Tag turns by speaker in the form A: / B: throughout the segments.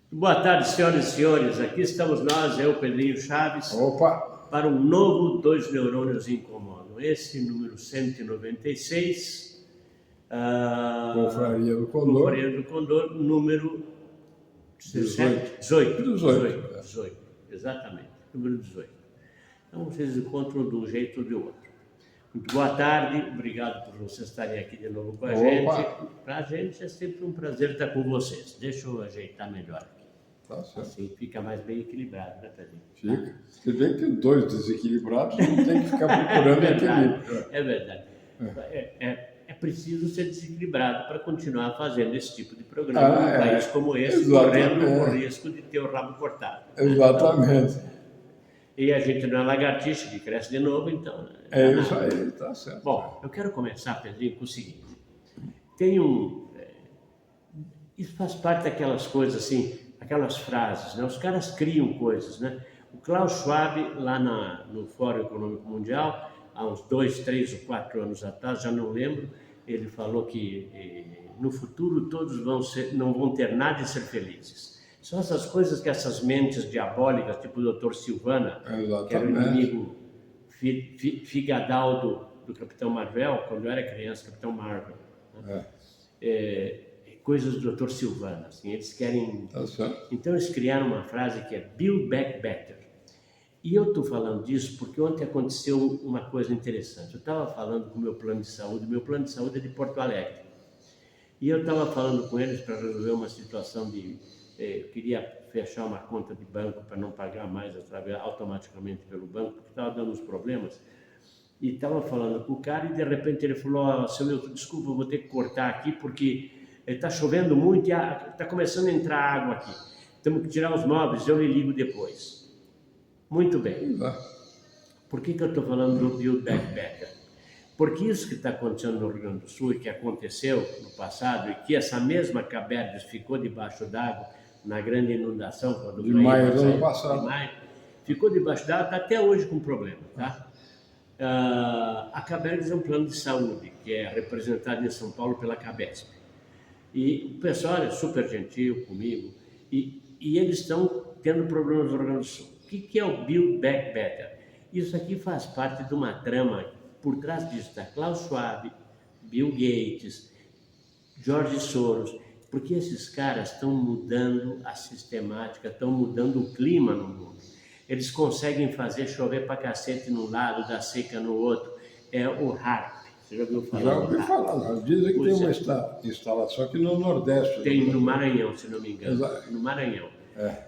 A: Boa tarde, senhoras e senhores. Aqui estamos nós, eu, Pedrinho Chaves,
B: Opa!
A: para um novo Dois Neurônios Incomodam. Esse número 196,
B: Confraria do Condor.
A: Confraria do Condor, número
B: 18.
A: 18, exatamente, número 18. Então vocês encontram de um jeito ou de outro. Muito boa tarde, obrigado por vocês estarem aqui de novo com a gente. Para a gente é sempre um prazer estar com vocês. Deixa eu ajeitar melhor aqui.
B: Tá certo.
A: Assim fica mais bem equilibrado, né, Pedrinho?
B: Fica. Se bem que dois desequilibrados não tem que ficar procurando equilíbrio.
A: É verdade. É preciso ser desequilibrado para continuar fazendo esse tipo de programa num país como esse, correndo o risco de ter o rabo cortado.
B: Exatamente.
A: E a gente não é lagartixa que cresce de novo, então...
B: É isso aí, tá certo.
A: Bom, eu quero começar, Pedrinho, com o seguinte. Isso faz parte daquelas coisas assim, aquelas frases, né? Os caras criam coisas, né? O Klaus Schwab, lá no Fórum Econômico Mundial, há uns 2, 3 ou 4 anos atrás, já não lembro, ele falou que no futuro todos não vão ter nada de ser felizes. São essas coisas que essas mentes diabólicas, tipo o Dr. Silvana, que era o inimigo figadal do Capitão Marvel, quando eu era criança, Capitão Marvel, né? Coisas do Dr. Silvana, assim, eles querem... Então eles criaram uma frase que é Build Back Better. E eu estou falando disso porque ontem aconteceu uma coisa interessante. Eu estava falando com o meu plano de saúde é de Porto Alegre. E eu estava falando com eles para resolver uma situação eu queria fechar uma conta de banco para não pagar mais automaticamente pelo banco, porque estava dando uns problemas. E estava falando com o cara e de repente ele falou, seu Milton, desculpa, eu vou ter que cortar aqui porque está chovendo muito e está começando a entrar água aqui. Temos que tirar os móveis, eu lhe ligo depois. Muito bem. Por que eu estou falando do Build Back Better? Porque isso que está acontecendo no Rio Grande do Sul e que aconteceu no passado e que essa mesma Caberdes ficou debaixo d'água na grande inundação, quando
B: de maio do ano passado.
A: Ficou debaixo d'água, está até hoje com problema, tá? A Caberdes é um plano de saúde que é representado em São Paulo pela Cabesp. E o pessoal é super gentil comigo e eles estão tendo problemas no Rio Grande do Sul. O que é o Build Back Better? Isso aqui faz parte de uma trama, por trás disso está Klaus Schwab, Bill Gates, George Soros, porque esses caras estão mudando a sistemática, estão mudando o clima no mundo. Eles conseguem fazer chover pra cacete num lado, dar seca no outro. É o HAARP. Você já ouviu falar? Já
B: ouvi falar. Dizem que tem uma instalação aqui no Nordeste.
A: Tem no Maranhão, se não me engano. No Maranhão.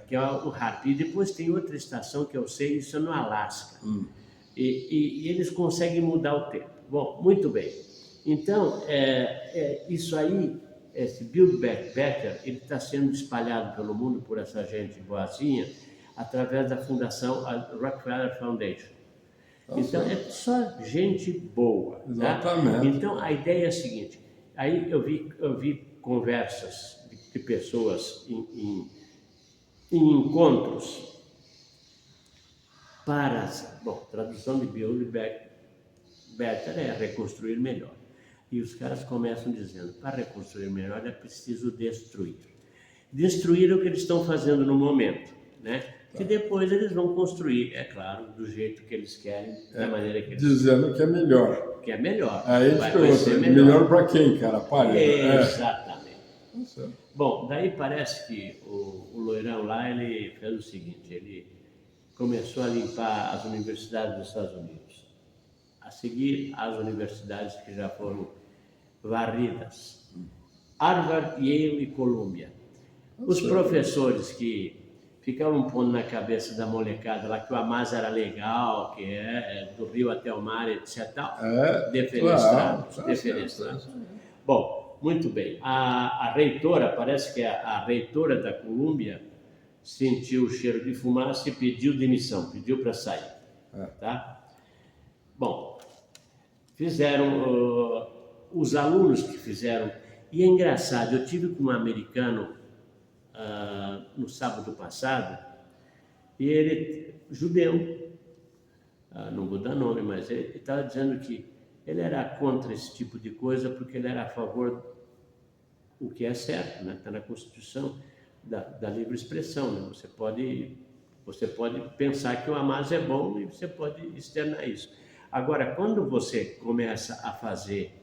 A: Que é o HAARP. E depois tem outra estação que eu sei, isso é no Alasca. E eles conseguem mudar o tempo. Bom, muito bem. Então, isso aí, esse Build Back Better, ele está sendo espalhado pelo mundo por essa gente boazinha, através da fundação Rockefeller Foundation. Então, é só gente boa.
B: Exatamente.
A: Tá? Então, a ideia é a seguinte, aí eu vi conversas de pessoas em encontros para, tradução de Build Back Better é reconstruir melhor. E os caras começam dizendo, para reconstruir melhor é preciso destruir. Destruir é o que eles estão fazendo no momento, né? Que depois eles vão construir, é claro, do jeito que eles querem, da maneira que eles
B: dizendo que é melhor.
A: Que é melhor.
B: Aí vai ser melhor para quem, cara?
A: Exatamente. Bom, daí parece que o loirão lá, ele fez o seguinte, ele começou a limpar as universidades dos Estados Unidos. A seguir, as universidades que já foram varridas. Harvard, Yale e Columbia. Os professores que ficavam pondo na cabeça da molecada lá que o Hamas era legal, que do rio até o mar, etc. Defenestrados. Bom, muito bem. A reitora, parece que a reitora da Colômbia sentiu o cheiro de fumaça e pediu demissão, pediu para sair. Tá? Bom, fizeram, os alunos que fizeram, e é engraçado, eu tive com um americano no sábado passado, e ele, judeu, não vou dar nome, mas ele estava dizendo que ele era contra esse tipo de coisa porque ele era a favor, o que é certo, né? Está na Constituição, da livre expressão, né? Você pode pensar que o Hamas é bom e você pode externar isso. Agora, quando você começa a fazer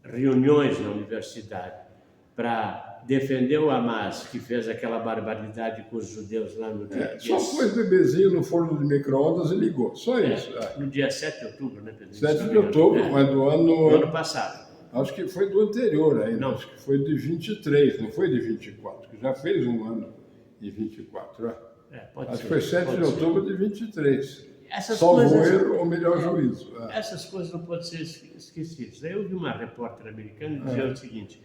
A: reuniões na universidade para defender o Hamas, que fez aquela barbaridade com os judeus lá no dia...
B: Só pôs bebezinho no forno de micro-ondas e ligou, só isso.
A: No dia 7 de outubro, né, Pedro?
B: 7 de outubro, mas do ano
A: passado.
B: Acho que foi do anterior ainda,
A: não.
B: Acho que foi de 23, não foi de 24, que já fez um ano de 24. Acho que foi 7 de outubro de 23. Salvo erro ou melhor juízo.
A: Essas coisas não podem ser esquecidas. Eu vi uma repórter americana dizer o seguinte: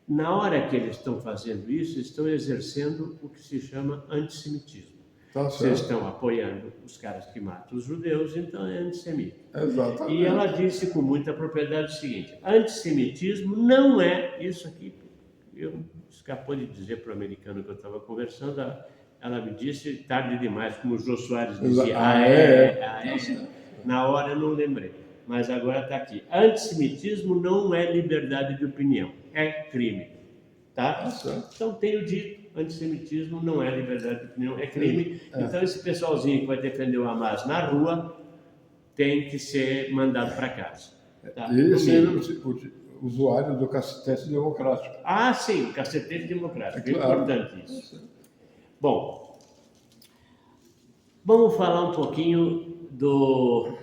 A: na hora que eles estão fazendo isso, estão exercendo o que se chama antissemitismo. Vocês estão apoiando os caras que matam os judeus, então é antissemita.
B: Exatamente.
A: E ela disse com muita propriedade o seguinte: antissemitismo não é isso aqui. Escapou de dizer para o americano que eu estava conversando, ela me disse tarde demais, como o Jô Soares dizia. Na hora eu não lembrei, mas agora está aqui. Antissemitismo não é liberdade de opinião, é crime. Tá? Então tenho dito, antissemitismo não é liberdade de opinião, é crime. Então esse pessoalzinho que vai defender o Hamas na rua tem que ser mandado para casa. Tá?
B: E ser o usuário do cacetete democrático.
A: Sim, o cacetete democrático. É importante isso. Bom, vamos falar um pouquinho do...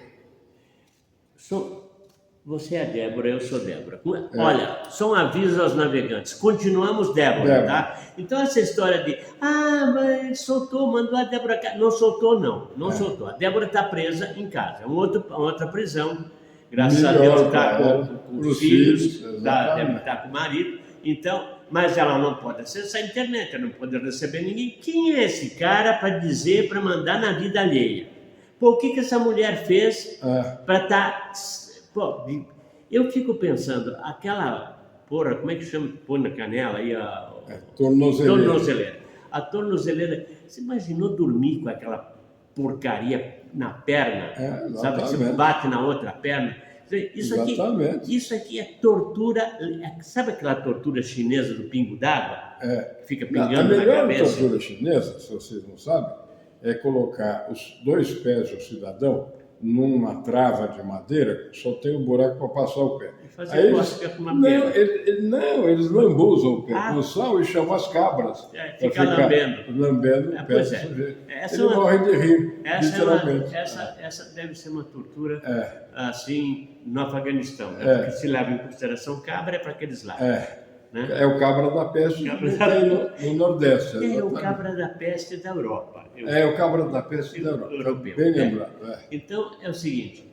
A: Você é Débora, eu sou Débora. Olha, só um aviso aos navegantes. Continuamos Débora, tá? Então essa história de mas soltou, mandou a Débora... Não soltou, não soltou. A Débora está presa em casa. Uma outra prisão. Graças a Deus está com os filhos, deve estar com o marido. Então, mas ela não pode acessar a internet, ela não pode receber ninguém. Quem é esse cara para dizer, para mandar na vida alheia? Pô, o que essa mulher fez para estar... Pô, eu fico pensando, aquela porra, como é que chama? Pôr na canela aí tornozeleira. A tornozeleira, você imaginou dormir com aquela porcaria na perna? Sabe, você bate na outra perna? Isso aqui é tortura, sabe aquela tortura chinesa do pingo d'água? Que fica pingando na cabeça?
B: A melhor tortura chinesa, se vocês não sabem, é colocar os 2 pés do cidadão numa trava de madeira, só tem um buraco para passar o pé.
A: E fazer cócega com uma pedra.
B: Eles lambuzam o pé com sal e chamam as cabras.
A: Fica lambendo
B: o pé do sujeito. Ele morre de rir, literalmente.
A: Essa deve ser uma tortura, assim, no Afeganistão. Né? Porque se leva em consideração cabra, é para aqueles lados. Né?
B: É o cabra da peste no Nordeste.
A: É o cabra da peste da Europa.
B: O cabra da peste da Europa.
A: Europeu.
B: Bem lembrado.
A: Então, é o seguinte,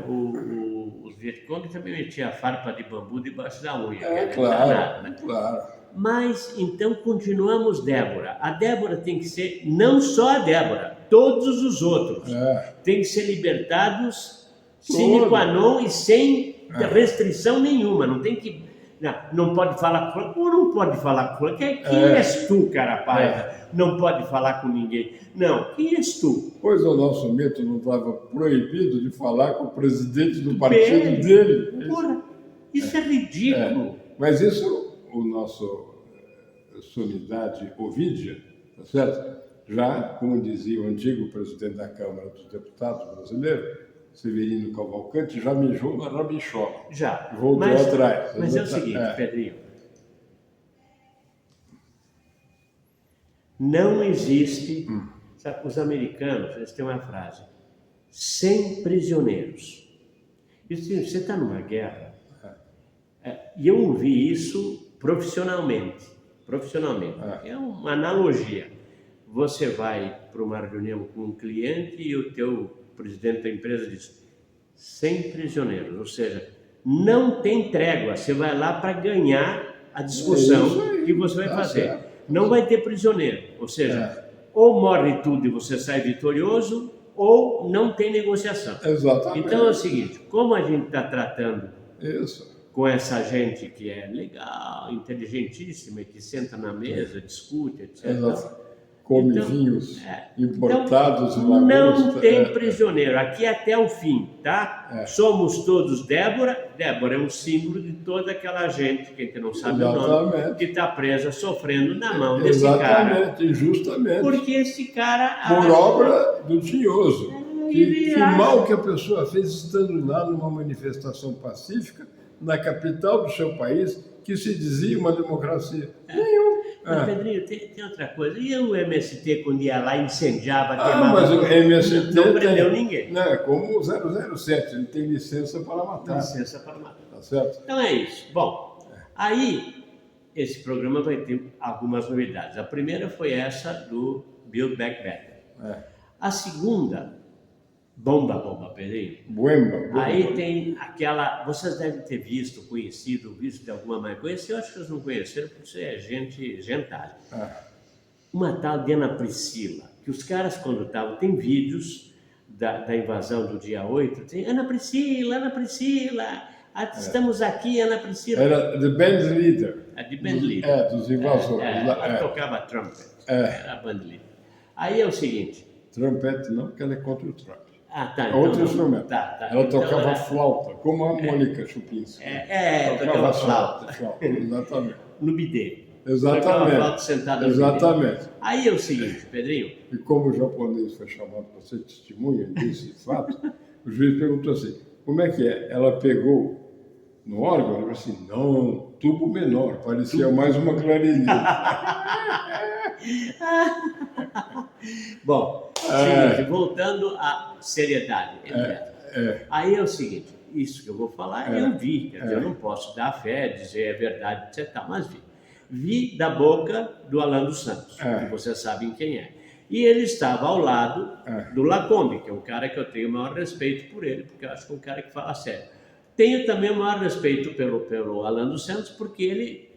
A: os Vietcong também metiam a farpa de bambu debaixo da unha.
B: Claro.
A: Mas, então, continuamos Débora. A Débora tem que ser, não só a Débora, todos os outros. Tem que ser libertados sine qua non e sem restrição nenhuma. Não tem que... Não pode falar com fulano. Ou não pode falar com fulano? Quem és tu, cara paiva? Não pode falar com ninguém. Não, quem és tu?
B: Pois o nosso mito não estava proibido de falar com o presidente do partido dele.
A: Porra, isso é ridículo.
B: Mas isso, o nosso Sumidade Ovidia, tá certo? Já, como dizia o antigo presidente da Câmara dos Deputados brasileiro, Severino Cavalcante, já mijou na rabichola.
A: Já.
B: Voltou atrás.
A: Mas é o seguinte, Pedrinho. Não existe... Sabe, os americanos, eles têm uma frase: sem prisioneiros. Isso, você está numa guerra. E eu ouvi isso profissionalmente. É uma analogia. Você vai para uma reunião com um cliente e o teu presidente da empresa diz: sem prisioneiros, ou seja, não tem trégua, você vai lá para ganhar a discussão que você vai fazer. Não vai ter prisioneiro, ou seja, ou morre tudo e você sai vitorioso, ou não tem negociação.
B: Exatamente.
A: Então é o seguinte, como a gente está tratando com essa gente que é legal, inteligentíssima, que senta na mesa, discute, etc.
B: come vinhos importados e lagostas.
A: Não tem prisioneiro, aqui até o fim, tá? Somos todos Débora. Débora é um símbolo de toda aquela gente, que a gente não sabe o nome, que está presa, sofrendo na mão desse cara.
B: Exatamente, injustamente.
A: Porque esse cara...
B: Por obra do tinhoso. Que mal que a pessoa fez estando lá numa manifestação pacífica, na capital do seu país, que se dizia uma democracia. Nenhum.
A: Mas, Pedrinho, tem outra coisa. E o MST, quando ia lá, incendiava, queimava...
B: mas o MST
A: não prendeu ninguém.
B: Não, é como o 007, ele tem licença para matar.
A: Licença para matar.
B: Tá certo?
A: Então é isso. Bom, aí esse programa vai ter algumas novidades. A primeira foi essa do Build Back Better. A segunda... Bomba, Pedrinho.
B: Bomba.
A: Aí tem aquela... Vocês devem ter visto de alguma maneira. Conheceu, acho que vocês não conheceram, porque você é gentalha. Uma tal de Ana Priscila, que os caras, quando estavam... Tem vídeos da invasão do dia 8, tem Ana Priscila, estamos aqui, Ana Priscila.
B: Era the band leader.
A: The band leader.
B: Dos invasores.
A: Ela tocava trumpet. Era a band leader. Aí é o seguinte...
B: Trumpet não, porque ela é contra o Trump.
A: Tá.
B: Então, outro instrumento. Ela tocava
A: então,
B: flauta, como a Mônica Chupinski.
A: Tocava flauta.
B: Exatamente.
A: No bidê.
B: Exatamente.
A: Tocava flauta sentada no
B: Exatamente.
A: bidê. Aí é o seguinte, Pedrinho.
B: E como o japonês foi chamado para ser testemunha desse fato, o juiz perguntou assim, como é que é? Ela pegou no órgão? Ele falou assim, não, tubo menor, parecia mais uma clarinete. Bom, seguinte, voltando à seriedade. Aí é o seguinte, isso que eu vou falar, eu vi, quer dizer, eu não posso dar fé, dizer é verdade, etc. Mas vi da boca do Alan dos Santos, que vocês sabem quem é. E ele estava ao lado do Lacombe, que é um cara que eu tenho o maior respeito por ele, porque eu acho que é um cara que fala sério. Tenho também o maior respeito pelo Alan dos Santos, porque ele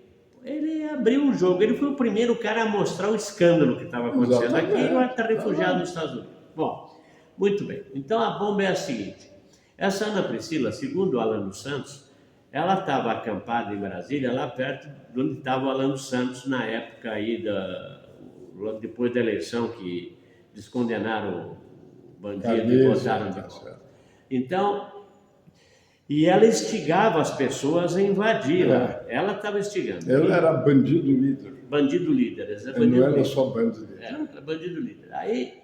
B: abriu o jogo, ele foi o primeiro cara a mostrar o escândalo que estava acontecendo aqui, e agora está refugiado nos Estados Unidos. Bom, muito bem. Então a bomba é a seguinte, essa Ana Priscila, segundo o Alan dos Santos, ela estava acampada em Brasília, lá perto de onde estava o Alan dos Santos na época aí, depois da eleição, que descondenaram o bandido e botaram de volta. Então... E ela instigava as pessoas a invadir. Ela estava instigando. Ela era bandido líder.
A: Bandido líder.
B: Não era só bandido líder.
A: Era bandido líder. Aí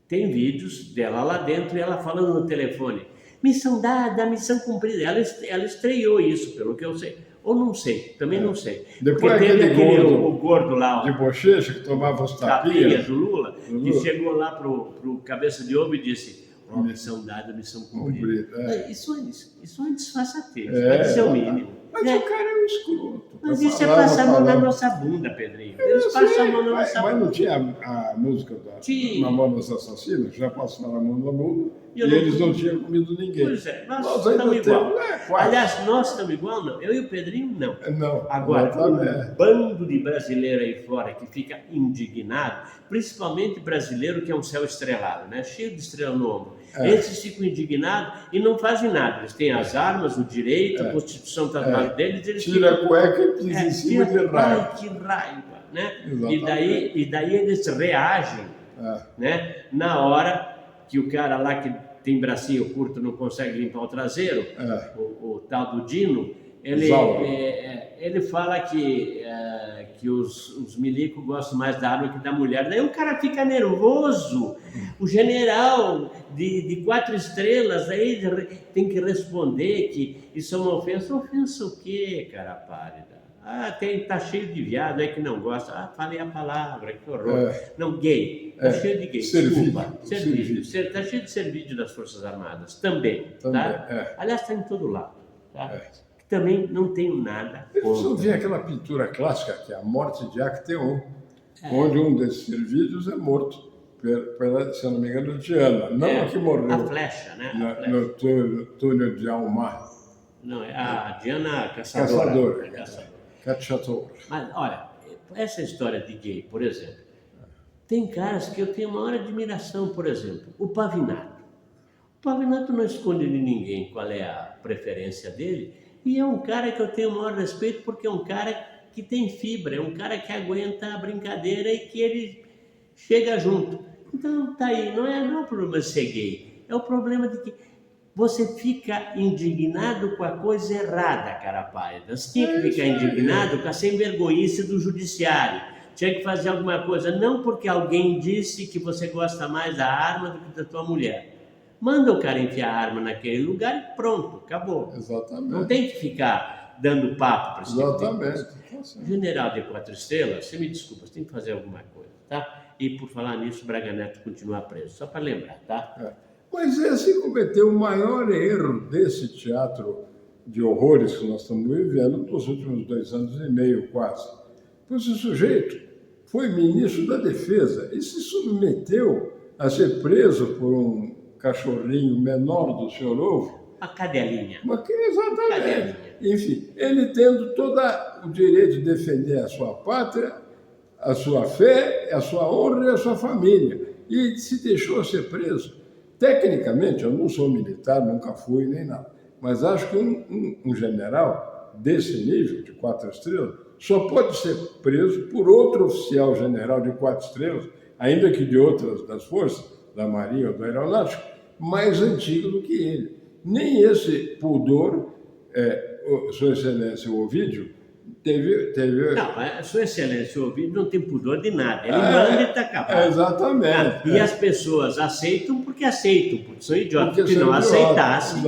A: tem vídeos dela lá dentro e ela falando no telefone. Missão dada, missão cumprida. Ela estreou isso, pelo que eu sei. Ou não sei, também não sei.
B: Depois
A: porque teve
B: aquele
A: o gordo lá.
B: De bochecha que tomava os tapinhas.
A: Do Lula, que chegou lá pro cabeça de ovo e disse... missão dada, missão cumprida. Isso é uma desfaçatez, pode ser o mínimo.
B: Mas o cara é um escroto.
A: Mas isso é passar a mão na nossa bunda, Pedrinho. Eles passam a mão na nossa bunda.
B: Mas não tinha a música da Mamonas Assassinas? Já passaram a mão na bunda e eles não tinham comido ninguém.
A: Pois é, nós estamos igual. Aliás, nós estamos igual, não. Eu e o Pedrinho, não.
B: Não.
A: Agora, um bando de brasileiro aí fora que fica indignado, principalmente brasileiro que é um céu estrelado, né? Cheio de estrela no ombro. Esses ficam indignados e não fazem nada. Eles têm as armas, o direito, a Constituição está do lado deles. Eles
B: tira a cueca e pisa em cima de raiva.
A: Ai, que raiva, né? E daí eles reagem, né? Na hora que o cara lá que tem bracinho curto não consegue limpar o traseiro, o tal do Dino, ele fala que os milicos gostam mais da arma que da mulher. Daí o cara fica nervoso. O general de 4 estrelas aí tem que responder que isso é uma ofensa. Ofensa o quê, cara pálida? Tá cheio de viado aí que não gosta. Falei a palavra, que horror. Não, gay. Tá cheio de gay. Desculpa. Servídeo. Tá cheio de servídeo das Forças Armadas. Também. Tá? Aliás, está em todo lado. Tá? Também não tenho nada contra.
B: Vocês não viram aquela pintura clássica, que é a morte de Acteon, onde um desses servídeos é morto, se eu não me engano, Diana. Não a que morreu.
A: A flecha, né?
B: No túnel de Almar.
A: Não, é a Diana Caçadora.
B: Caçadora.
A: Mas, olha, essa história de gay, por exemplo, tem caras que eu tenho uma maior admiração, por exemplo, o Pavinato. O Pavinato não esconde de ninguém qual é a preferência dele, e é um cara que eu tenho o maior respeito porque é um cara que tem fibra, é um cara que aguenta a brincadeira e que ele chega junto. Então, tá aí, não é o problema de ser gay, é o problema de que você fica indignado com a coisa errada, cara pálida. Você tinha que ficar indignado com a sem-vergonhice do judiciário. Tinha que fazer alguma coisa, não porque alguém disse que você gosta mais da arma do que da tua mulher. Manda o cara enfiar a arma naquele lugar e pronto, acabou.
B: Exatamente.
A: Não tem que ficar dando papo para esse tipo de
B: Exatamente.
A: coisa. General de 4 estrelas, você me desculpa, você tem que fazer alguma coisa, tá? E por falar nisso, Braga Neto continua preso, só para lembrar, tá?
B: Mas esse cometeu o maior erro desse teatro de horrores que nós estamos vivendo nos últimos 2 anos e meio, quase. Pois o sujeito foi ministro da Defesa e se submeteu a ser preso por um cachorrinho menor do senhor Ovo.
A: Uma cadelinha.
B: Exatamente.
A: Cadelinha.
B: Enfim, ele tendo todo o direito de defender a sua pátria, a sua fé, a sua honra e a sua família. E se deixou ser preso. Tecnicamente, eu não sou militar, nunca fui nem nada, mas acho que um general desse nível, de 4 estrelas, só pode ser preso por outro oficial general de 4 estrelas, ainda que de outras das forças, da Marinha ou da Aeronáutica, mais antigo do que ele. Nem esse pudor, Sua Excelência, o Ovidio, teve...
A: Não, Sua Excelência, o Ovidio não tem pudor de nada. Ele manda e está acabado.
B: Exatamente.
A: E as pessoas aceitam, porque são idiotas. Porque se não aceitasse,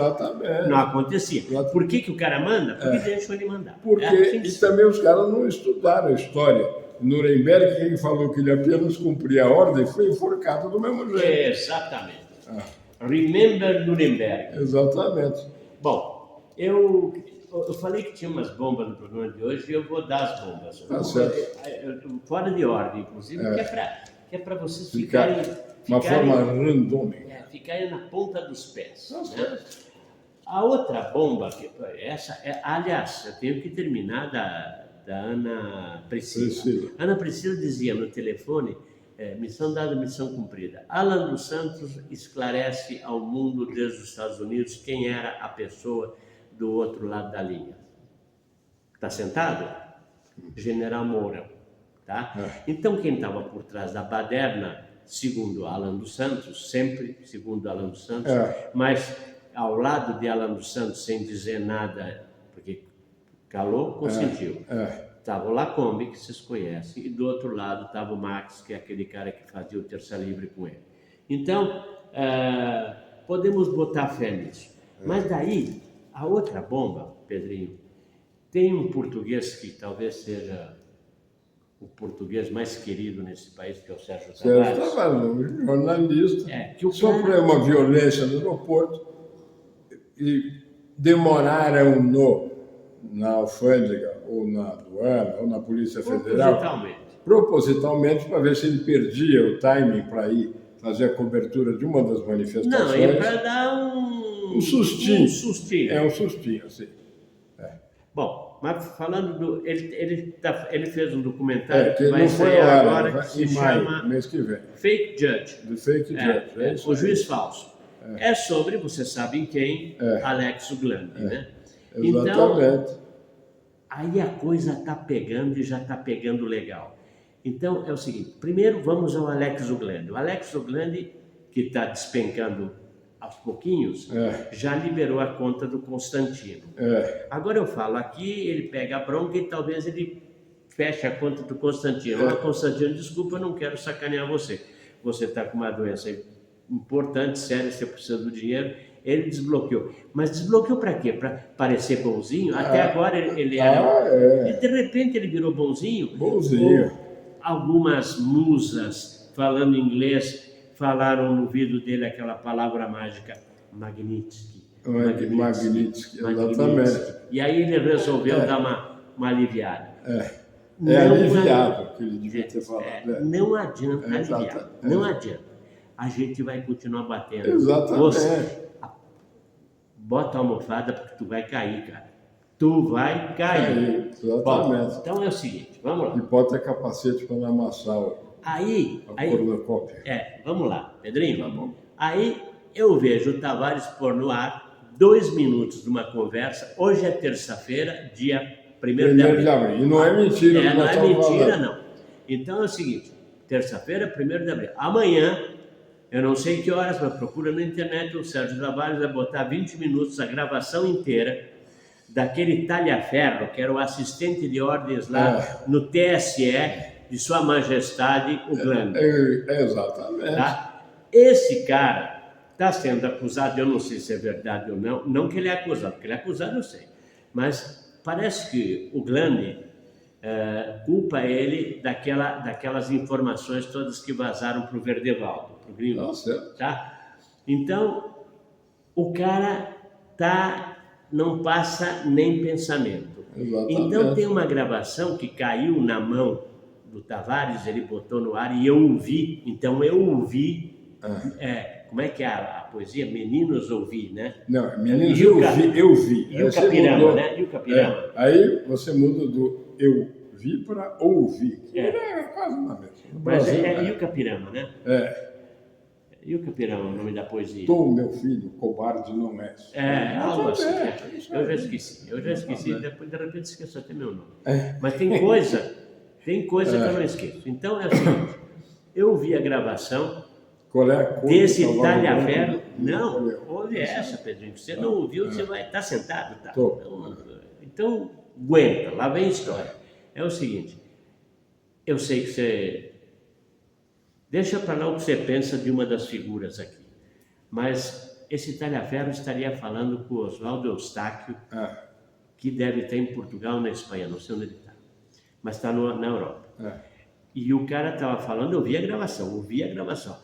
A: não acontecia.
B: Exatamente.
A: Por que o cara manda? Porque deixam ele mandar.
B: E também os caras não estudaram a história. Nuremberg, quem falou que ele apenas cumpria a ordem, foi enforcado do mesmo jeito.
A: Exatamente. Remember Nuremberg.
B: Exatamente.
A: Bom, eu falei que tinha umas bombas no programa de hoje e eu vou dar as bombas.
B: Tá certo.
A: Fora de ordem, inclusive, que é para vocês
B: ficarem uma forma randômica.
A: Ficarem na ponta dos pés.
B: Tá
A: certo. A outra bomba, aliás, eu tenho que terminar da Ana Priscila. Ana Priscila dizia no telefone, missão dada, missão cumprida. Alan dos Santos esclarece ao mundo desde os Estados Unidos quem era a pessoa do outro lado da linha. Está sentado? General Mourão. Tá? Então, quem estava por trás da baderna, segundo Alan dos Santos, sempre segundo Alan dos Santos, mas ao lado de Alan dos Santos, sem dizer nada, porque calou, consentiu. Estava o Lacombe, que vocês conhecem, e do outro lado estava o Max, que é aquele cara que fazia o Terça Livre com ele. Então, podemos botar fé nisso. Mas daí, a outra bomba, Pedrinho, tem um português que talvez seja o português mais querido nesse país, que é o Sérgio Tavares.
B: Sérgio Tavares, jornalista,
A: que
B: sofreu uma violência no aeroporto e demoraram na alfândega, ou na aduana, ou na Polícia Federal, propositalmente para ver se ele perdia o timing para ir fazer a cobertura de uma das manifestações.
A: Não, é para dar
B: um sustinho.
A: Um sustinho.
B: É um sustinho, assim.
A: Bom, mas falando ele fez um documentário que vai
B: não
A: sair agora, que se chama
B: mês que vem.
A: Fake Judge.
B: The Fake Judge.
A: O juiz falso. É sobre, você sabe quem, Alex Uglandi, né?
B: Exatamente.
A: Então, aí a coisa está pegando e já está pegando legal. Então, é o seguinte, primeiro vamos ao Alex Uglandi. O Alex Uglandi, que está despencando aos pouquinhos, já liberou a conta do Constantino. Agora eu falo aqui, ele pega a bronca e talvez ele feche a conta do Constantino. Mas, Constantino, desculpa, eu não quero sacanear você. Você está com uma doença importante, séria, você precisa do dinheiro. Ele desbloqueou. Mas desbloqueou para quê? Para parecer bonzinho? Até agora ele era... E de repente ele virou bonzinho.
B: Bonzinho.
A: Algumas musas falando inglês falaram no ouvido dele aquela palavra mágica, Magnitsky.
B: Magnitsky, exatamente.
A: E aí ele resolveu dar uma aliviada.
B: Aliviado, que ele devia ter falado.
A: Não adianta aliviar. Não adianta. A gente vai continuar batendo.
B: Exatamente.
A: Bota a almofada porque tu vai cair, cara. Tu vai cair.
B: Exatamente.
A: Bom, então é o seguinte, vamos lá.
B: E bota capacete para não amassar a cornucópia.
A: Vamos lá, Pedrinho. Tá bom. Aí eu vejo o Tavares pôr no ar 2 minutos de uma conversa. Hoje é terça-feira, dia 1º de abril.
B: E não é mentira.
A: Não é mentira, não. Então é o seguinte, terça-feira, 1º de abril. Amanhã, eu não sei que horas, mas procura na internet, o Sérgio Tavares vai botar 20 minutos, a gravação inteira, daquele talha-ferro, que era o assistente de ordens lá no TSE de Sua Majestade, o Glande.
B: Exatamente.
A: Tá? Esse cara está sendo acusado, eu não sei se é verdade ou não, não que ele é acusado, porque ele é acusado eu sei, mas parece que o Glande culpa ele daquelas informações todas que vazaram para o Verdevaldo, para o Greenwald, tá? Então, o cara não passa nem pensamento.
B: Exatamente.
A: Então, tem uma gravação que caiu na mão do Tavares, ele botou no ar e eu ouvi, então eu ouvi, como é que é a poesia? Meninos ouvi, né?
B: Não, meninos eu vi.
A: E o Capirama, né? E o Capirama.
B: Aí você muda do eu vi para ouvir. É quase uma mesma.
A: Mas e o Capirama, né? E o Capirama, o nome da poesia?
B: Tô, meu filho, cobarde não és.
A: Algo assim. Eu já esqueci, depois de repente esqueço até meu nome. Mas tem coisa que eu não esqueço. Então é o seguinte, eu ouvi a gravação desse talha-ferro. Não, ouve essa, Pedrinho. Você não ouviu, você vai estar sentado, tá? Então, aguenta, lá vem a história. É o seguinte, eu sei que você... Deixa para lá o que você pensa de uma das figuras aqui. Mas esse talha-ferro estaria falando com o Oswaldo Eustáquio, que deve estar em Portugal, na Espanha, não sei onde ele está. Mas está na Europa. E o cara estava falando, eu ouvi a gravação.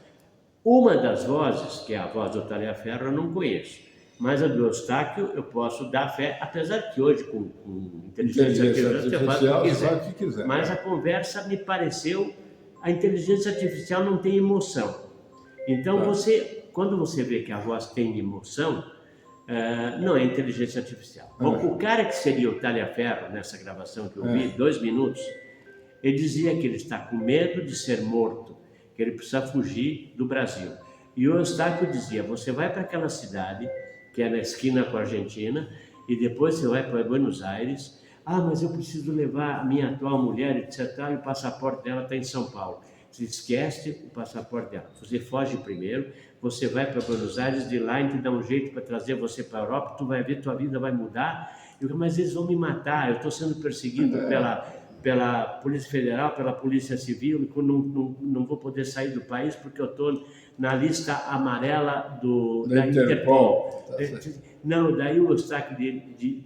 A: Uma das vozes, que é a voz do talha-ferro, eu não conheço. Mas a do Eustáquio eu posso dar fé, apesar que hoje com inteligência artificial você faz o que quiser. Mas a conversa me pareceu... A inteligência artificial não tem emoção. Então, quando você vê que a voz tem emoção, não é inteligência artificial. O cara que seria o talha-ferro, nessa gravação que eu vi, 2 minutos, ele dizia que ele está com medo de ser morto, que ele precisa fugir do Brasil. E o Eustáquio dizia, você vai para aquela cidade, que é na esquina com a Argentina, e depois você vai para Buenos Aires... mas eu preciso levar a minha atual mulher, etc. E o passaporte dela está em São Paulo. Você esquece o passaporte dela. Você foge primeiro, você vai para Buenos Aires, de lá e te dá um jeito para trazer você para a Europa, tu vai ver, tua vida vai mudar. Mas eles vão me matar, eu estou sendo perseguido pela Polícia Federal, pela Polícia Civil, e não vou poder sair do país porque eu estou na lista amarela da Interpol. Não, daí o Eustáquio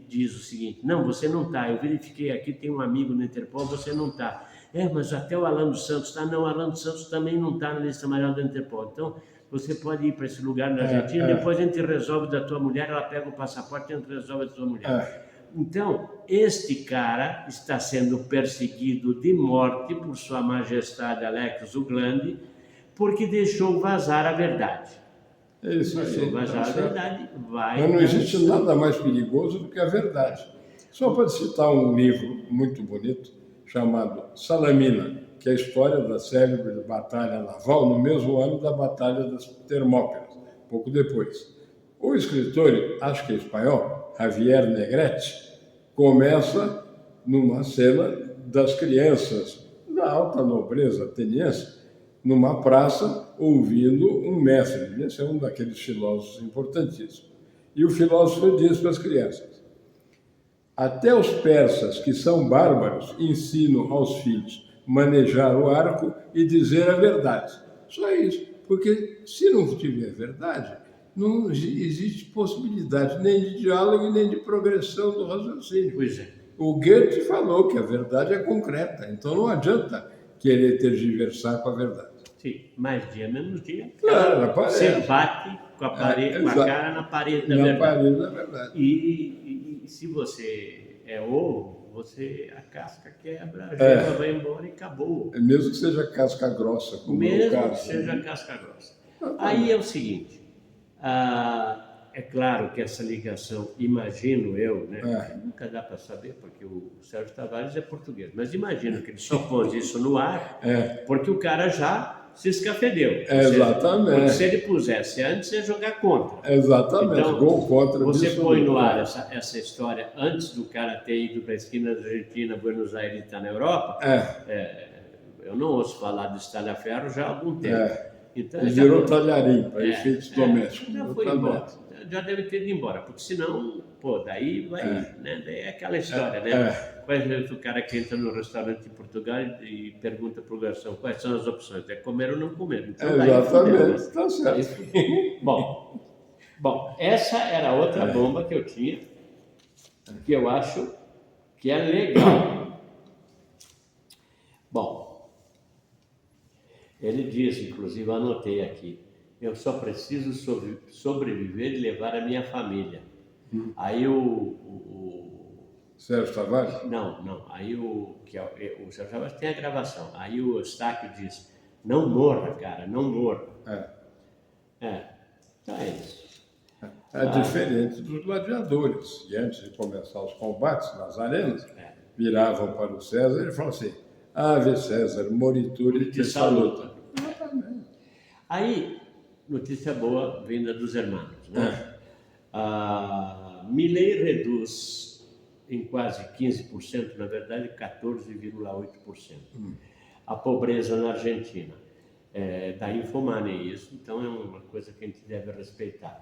A: diz o seguinte, não, você não está, eu verifiquei aqui, tem um amigo no Interpol, você não está. Mas até o Alan dos Santos está, não, o Alan dos Santos também não está na lista amarela da Interpol. Então, você pode ir para esse lugar na Argentina, depois a gente resolve da tua mulher, ela pega o passaporte e a gente resolve da tua mulher. Então, este cara está sendo perseguido de morte por Sua Majestade Alex o Glande, porque deixou vazar a verdade.
B: É isso aí.
A: Mas a verdade vai...
B: Mas não existe nada mais perigoso do que a verdade. Só para citar um livro muito bonito, chamado Salamina, que é a história da célebre batalha naval no mesmo ano da Batalha das Termópilas, pouco depois. O escritor, acho que é espanhol, Javier Negrete, começa numa cena das crianças da alta nobreza ateniense, numa praça, ouvindo um mestre. Esse é um daqueles filósofos importantíssimos. E o filósofo diz para as crianças, até os persas, que são bárbaros, ensinam aos filhos manejar o arco e dizer a verdade. Só isso. Porque se não tiver verdade, não existe possibilidade nem de diálogo nem de progressão do raciocínio.
A: Pois é.
B: O Goethe falou que a verdade é concreta, então não adianta querer tergiversar com a verdade.
A: Sim, mais dia, menos dia.
B: Claro,
A: você bate com a parede, com a cara na parede da verdade.
B: Parede da verdade.
A: E se você é ovo, a casca quebra, a gema vai embora e acabou.
B: Mesmo que seja casca grossa, como
A: mesmo
B: no caso.
A: que seja casca grossa. Aí é o seguinte, é claro que essa ligação, imagino eu, né? Nunca dá para saber, porque o Sérgio Tavares é português, mas imagino que ele só pôs isso no ar, porque o cara já se escafedeu.
B: Exatamente.
A: Porque se ele pusesse antes, ia jogar contra.
B: Exatamente,
A: então,
B: gol contra.
A: Você põe no ar essa história antes do cara ter ido para a esquina da Argentina, Buenos Aires e estar na Europa, Eu não ouço falar de estalha-ferro já há algum tempo.
B: Então, ele virou talharim para efeitos domésticos.
A: Já foi embora. Já deve ter ido embora, porque senão, daí vai, né? Daí é aquela história, né? Quais vezes o cara que entra no restaurante em Portugal e pergunta para o garçom quais são as opções, é comer ou não comer. Então,
B: exatamente, está certo.
A: Bom, essa era outra bomba que eu tinha, que eu acho que é legal. Bom, ele diz, inclusive, anotei aqui, eu só preciso sobreviver e levar a minha família. Aí
B: Sérgio Tavares?
A: Não. Aí o Sérgio Tavares tem a gravação. Aí o Eustáquio diz, não morra, cara, não morra. Então é isso.
B: É diferente dos gladiadores, que antes de começar os combates nas arenas, viravam para o César e falavam assim, Ave César, morituri te saluta.
A: Aí, notícia boa vinda dos irmãos, né? Milei reduz em quase 15%, na verdade 14,8%. A pobreza na Argentina. Da Infomoney isso, então é uma coisa que a gente deve respeitar.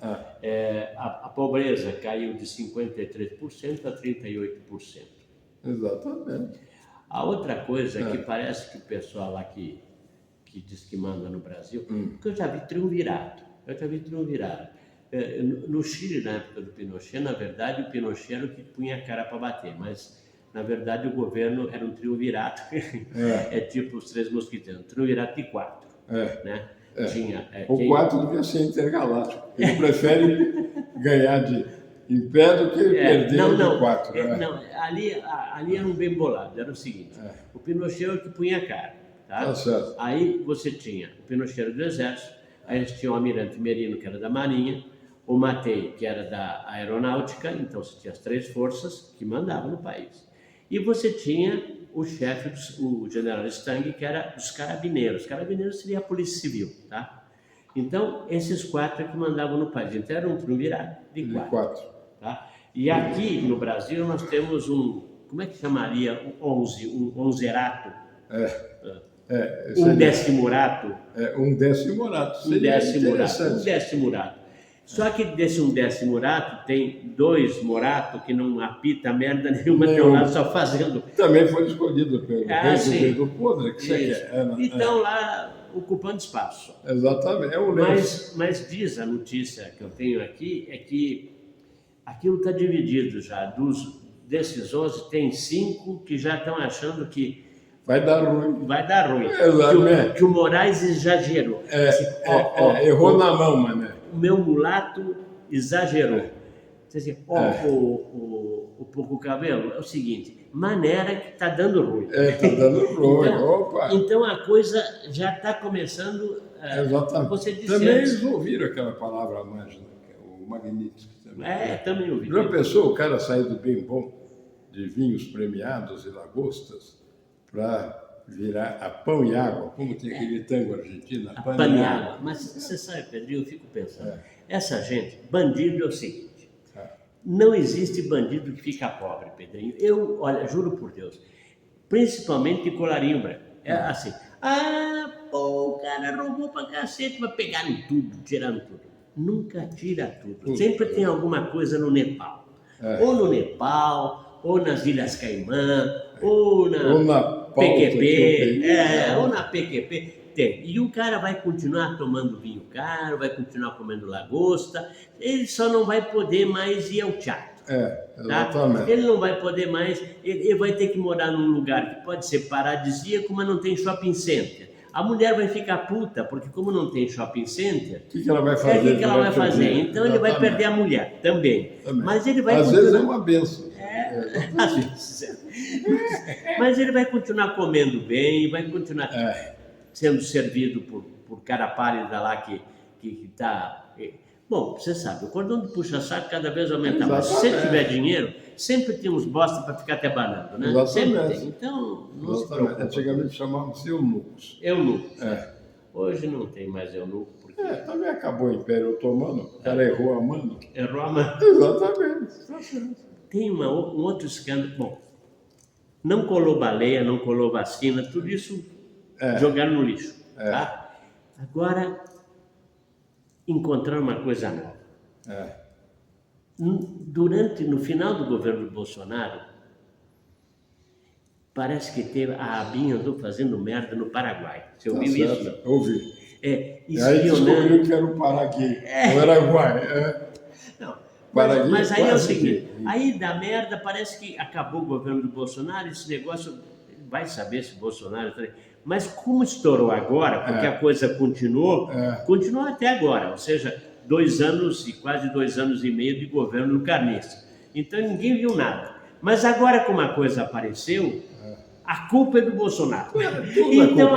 A: A pobreza caiu de 53% a 38%.
B: Exatamente.
A: A outra coisa é que parece que o pessoal lá que diz que manda no Brasil, porque eu já vi triunvirato. No Chile, na época do Pinochet, na verdade, o Pinochet era o que punha a cara para bater, mas, na verdade, o governo era um triunvirato, tipo os Três Mosquiteiros, um triunvirato de 4. Né?
B: O 4 devia ser intergaláctico. Ele prefere ganhar em pé do que perder de 4.
A: Não, ali era um bem bolado, era o seguinte, o Pinochet era o que punha a cara. Tá?
B: Certo.
A: Aí você tinha o Pinochet do Exército, aí eles tinham o Almirante Merino, que era da Marinha, o Matei, que era da Aeronáutica, então você tinha as 3 forças que mandavam no país. E você tinha o chefe, o general Stang, que era dos carabineiros. Os carabineiros seria a polícia civil, tá? Então, esses 4 é que mandavam no país. Então, era um triunvirato de 4. Tá? E aqui no Brasil nós temos como é que chamaria um onzerato? Um decimorato.
B: Um decimorato.
A: Um decimorato. Só que desse um decimorato tem 2 moratos que não apita merda nenhuma, estão lá só fazendo.
B: Também foi escolhido pelo rei do podre, que você quer.
A: Então lá ocupando espaço.
B: Exatamente.
A: Mas diz a notícia que eu tenho aqui, é que aquilo está dividido já. Desses 11, tem 5 que já estão achando que
B: vai dar ruim.
A: Que o Moraes exagerou.
B: Errou na mão, mané.
A: O meu mulato exagerou. O pouco cabelo é o seguinte, maneira que está dando ruim.
B: Está dando ruim,
A: então a coisa já está começando.
B: Exatamente.
A: Você disse
B: também eles ouviram aquela palavra mágica, o Magnitsky.
A: Também ouvi.
B: Já pensou o cara saindo bem bom de vinhos premiados e lagostas para virar a pão e água, como tem aquele tango argentino,
A: a pão e água. Mas você sabe, Pedrinho, eu fico pensando, essa gente, bandido é o seguinte, não existe bandido que fica pobre, Pedrinho. Olha, juro por Deus, principalmente de colarinho branco, é assim, o cara roubou pra cacete, mas pegaram tudo, tiraram tudo. Nunca tira tudo, sempre tem alguma coisa no Nepal, ou no Nepal, ou nas Ilhas Caimã, ou na PQP, ou na PQP, tem. E o cara vai continuar tomando vinho caro, vai continuar comendo lagosta, ele só não vai poder mais ir ao teatro.
B: Exatamente.
A: Tá? Ele não vai poder mais, ele vai ter que morar num lugar que pode ser paradisíaco, mas não tem shopping center. A mulher vai ficar puta, porque como não tem shopping center,
B: o que ela vai fazer?
A: O que ela vai fazer? Então ele vai perder a mulher também. Mas ele vai
B: às vezes é uma benção.
A: Às vezes. Mas ele vai continuar comendo bem, vai continuar sendo servido por cara pálida lá que está... Bom, você sabe, o cordão de puxa-saco cada vez aumenta mais. Se você tiver dinheiro, sempre tem uns bosta para ficar até banando, né?
B: Exatamente.
A: Sempre tem. Então, não se preocupe.
B: Antigamente chamavam-se eunucos.
A: Eunucos. Hoje não tem mais eunuco. Porque...
B: também acabou o Império Otomano, o cara errou a mão.
A: Errou a mão.
B: Exatamente.
A: Tem um outro escândalo. Bom, não colou baleia, não colou vacina, tudo isso jogaram no lixo. Tá? Agora, encontraram uma coisa nova. No final do governo do Bolsonaro, parece que teve, a ABIN andou fazendo merda no Paraguai. Você ouviu isso?
B: Ouvi.
A: E
B: aí descobriu que era o Paraguai. O Paraguai.
A: Não,
B: Paraguai,
A: mas aí é o seguinte, aí da merda parece que acabou o governo do Bolsonaro, esse negócio, vai saber se o Bolsonaro... Mas como estourou agora, porque a coisa continuou até agora, ou seja, 2 anos e quase 2 anos e meio de governo do Carniça. Então ninguém viu nada. Mas agora, como a coisa apareceu, a culpa é do Bolsonaro. Então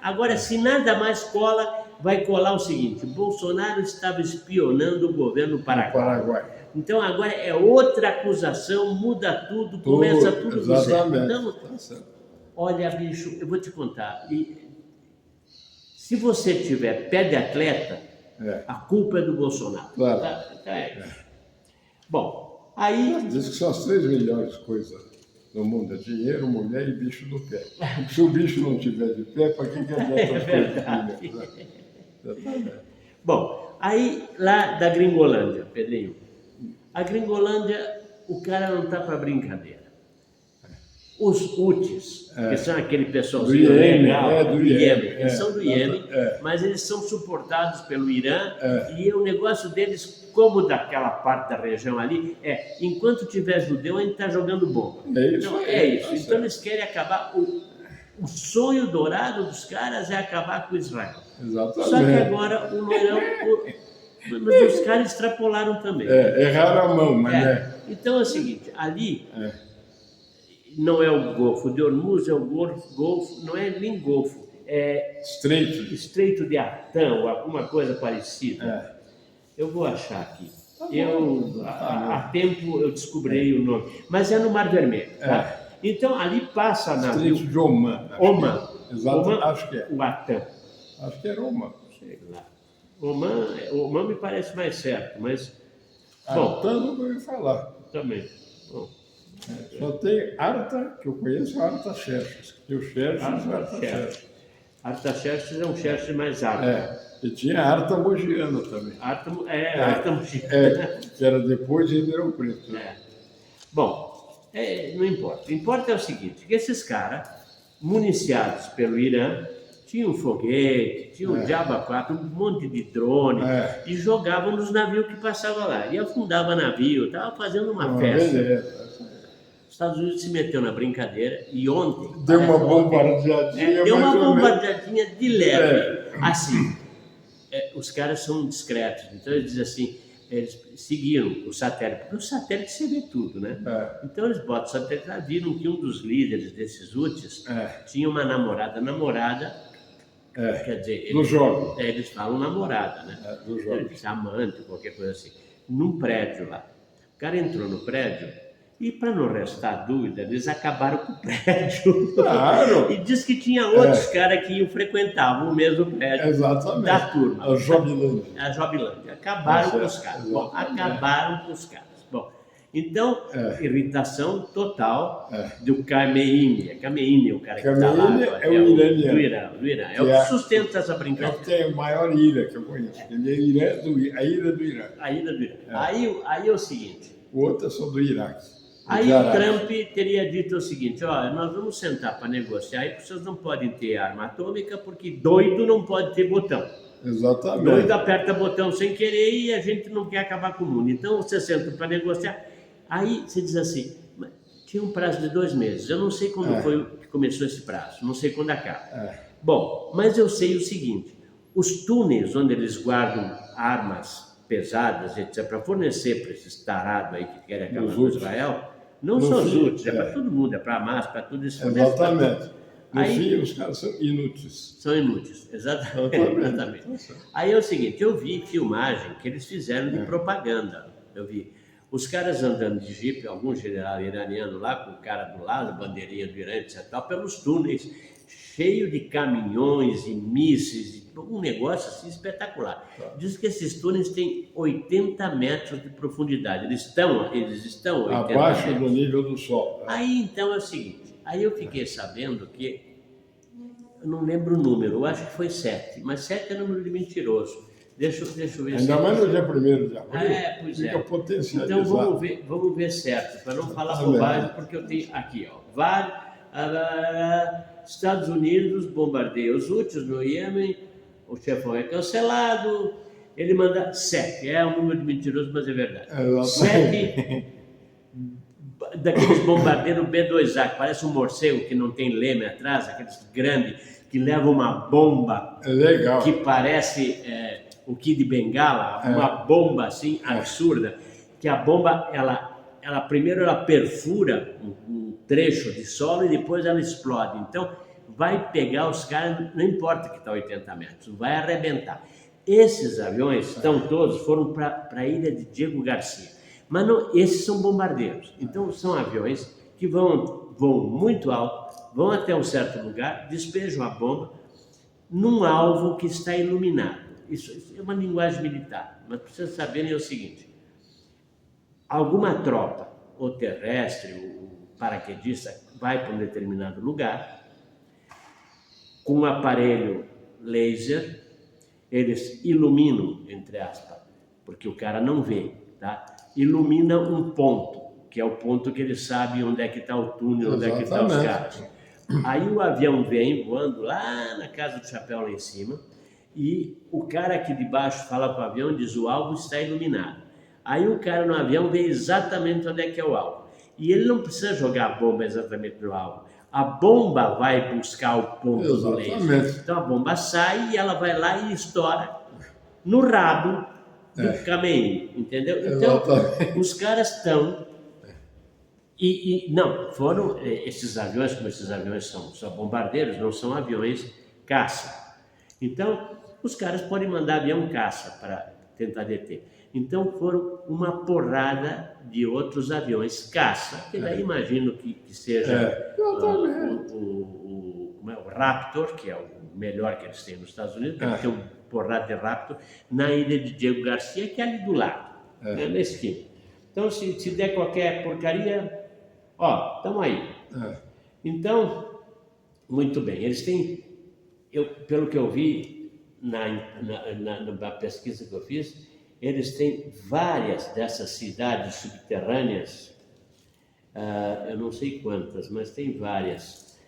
A: agora, se nada mais cola, vai colar o seguinte: o Bolsonaro estava espionando o governo do Paraguai. Então agora é outra acusação, muda tudo, começa tudo do zero. Então, olha, bicho, eu vou te contar. Se você tiver pé de atleta, a culpa é do Bolsonaro.
B: Claro.
A: Bom, aí...
B: Diz que são as 3 melhores coisas no mundo: é dinheiro, mulher e bicho do pé. Se o bicho não tiver de pé, para que adianta as coisas?
A: Bom, aí lá da Gringolândia, Pedrinho, a Gringolândia, o cara não está para brincadeira. Os Houthis, que são aquele pessoalzinho legal, do Iêmen, eles são do Iêmen, mas eles são suportados pelo Irã, e o negócio deles, como daquela parte da região ali, enquanto tiver judeu, a gente está jogando bomba. É isso. Então eles querem acabar, o sonho dourado dos caras é acabar com Israel.
B: Exatamente.
A: Só que agora o loirão, mas os caras extrapolaram também.
B: Erraram a mão, mas
A: Então é o seguinte, ali... Não é o Golfo de Hormuz, é o Golfo, não é nem Golfo, é Estreito de Artã, ou alguma coisa parecida. Eu vou achar aqui. Há tempo eu descobri o nome, mas é no Mar Vermelho. Tá? Então ali passa navio.
B: Estreito de Oman. Exato, acho que é.
A: O Artã.
B: Acho que era Oman.
A: Sei lá. Oman me parece mais certo, mas...
B: Artã nunca ouvi falar.
A: Também. Bom.
B: Só tem Arta, que eu conheço, Artaxerxes. E o Xerxes e Artaxerxes.
A: Artaxerxes é um Xerxes mais alto.
B: E tinha Arta Mogiana também.
A: Arta Mogiana.
B: Que era depois de Ribeirão Preto.
A: Bom, não importa. O que importa é o seguinte, que esses caras, municiados pelo Irã, tinham foguete, tinham diabo 4, um monte de drone, e jogavam nos navios que passavam lá. E afundava navio, estava fazendo uma festa. Os Estados Unidos se meteu na brincadeira e ontem...
B: Deu uma bombardeadinha.
A: Deu uma bombardeadinha de leve. Assim, os caras são discretos. Então eles dizem assim, eles seguiram o satélite. Porque o satélite você vê tudo, né? Então eles botam o satélite lá, viram que um dos líderes desses Houthis tinha uma namorada. Quer dizer...
B: Do jogo.
A: Eles falam namorada, né?
B: Do jogo.
A: Amante, qualquer coisa assim. Num prédio lá. O cara entrou no prédio... E para não restar dúvida, eles acabaram com o prédio.
B: Claro.
A: E diz que tinha outros caras que frequentavam o mesmo prédio da turma.
B: A Jobilândia.
A: Acabaram com os caras. Bom, acabaram com os caras. Bom, então, irritação total do Khamenei. Khamenei é o cara que está lá.
B: É o iraniano.
A: Do Irã. É o que sustenta essa brincadeira.
B: É o que tem a maior ira que eu conheço. Ele é a ira do Irã.
A: A ira do Irã. Aí é o seguinte.
B: O outro é só do Iraque.
A: Aí o Trump teria dito o seguinte: olha, nós vamos sentar para negociar e vocês não podem ter arma atômica porque doido não pode ter botão.
B: Exatamente.
A: Doido aperta botão sem querer e a gente não quer acabar com o mundo. Então você senta para negociar. Aí você diz assim: tinha um prazo de 2 meses. Eu não sei quando foi que começou esse prazo, não sei quando acaba. Bom, mas eu sei o seguinte: os túneis onde eles guardam armas pesadas, etc., para fornecer para esses tarados aí que querem acabar com Israel, não só os Houthis, é para todo mundo, é para a Hamas, para tudo isso.
B: Exatamente. No fim, os caras são inúteis.
A: São inúteis, exatamente. Aí é o seguinte, eu vi filmagem que eles fizeram de propaganda. Eu vi os caras andando de jipe, algum general iraniano lá, com o cara do lado, bandeirinha do Irã, etc., pelos túneis, cheio de caminhões e mísseis, um negócio assim espetacular. Diz que esses túneis têm 80 metros de profundidade. Eles estão 80
B: abaixo
A: metros.
B: do nível do sol.
A: Aí então é o seguinte, aí eu fiquei sabendo que eu não lembro o número, eu acho que foi 7, mas 7 é número de mentiroso. Deixa eu ver.
B: Ainda mais no dia 1º de abril.
A: Pois
B: fica
A: é.
B: potencializado.
A: Então vamos ver certo, para não falar bobagem, porque eu tenho aqui, ó, Estados Unidos bombardeia os Houthis no Iêmen, o chefão é cancelado, ele manda 7, é um número de mentiroso, mas é verdade. 7 daqueles bombardeiros B2A, que parece um morcego que não tem leme atrás, aqueles grandes que levam uma bomba que parece o Kid Bengala, uma bomba assim absurda, que a bomba, ela primeiro ela perfura um trecho de solo e depois ela explode. Então vai pegar os caras, não importa que está 80 metros, vai arrebentar. Esses aviões foram para a ilha de Diego Garcia, mas não, esses são bombardeiros. Então são aviões que vão muito alto, vão até um certo lugar, despejam a bomba num alvo que está iluminado. Isso é uma linguagem militar, mas para vocês saberem é o seguinte: alguma tropa, ou terrestre, ou paraquedista, vai para um determinado lugar, com um aparelho laser, eles iluminam, entre aspas, porque o cara não vê, tá? Ilumina um ponto, que é o ponto que eles sabem onde é que está o túnel, onde é que estão os caras. Aí o avião vem voando lá na casa do chapéu lá em cima, e o cara aqui de baixo fala para o avião, diz: o alvo está iluminado. Aí o cara no avião vê exatamente onde é que é o alvo. E ele não precisa jogar a bomba exatamente no alvo. A bomba vai buscar o ponto do laser. Então a bomba sai e ela vai lá e estoura no rabo do caminho, entendeu? Então os caras estão... não, foram esses aviões, como esses aviões são bombardeiros, não são aviões caça. Então, os caras podem mandar avião caça para tentar deter. Então, foram uma porrada de outros aviões caça, que daí imagino que seja o Raptor, que é o melhor que eles têm nos Estados Unidos, deve ter um porrada de Raptor na ilha de Diego Garcia, que é ali do lado, na esquina. Então, se der qualquer porcaria, ó, estamos aí. Então, muito bem, eles têm, pelo que eu vi na pesquisa que eu fiz, eles têm várias dessas cidades subterrâneas, eu não sei quantas, mas tem várias.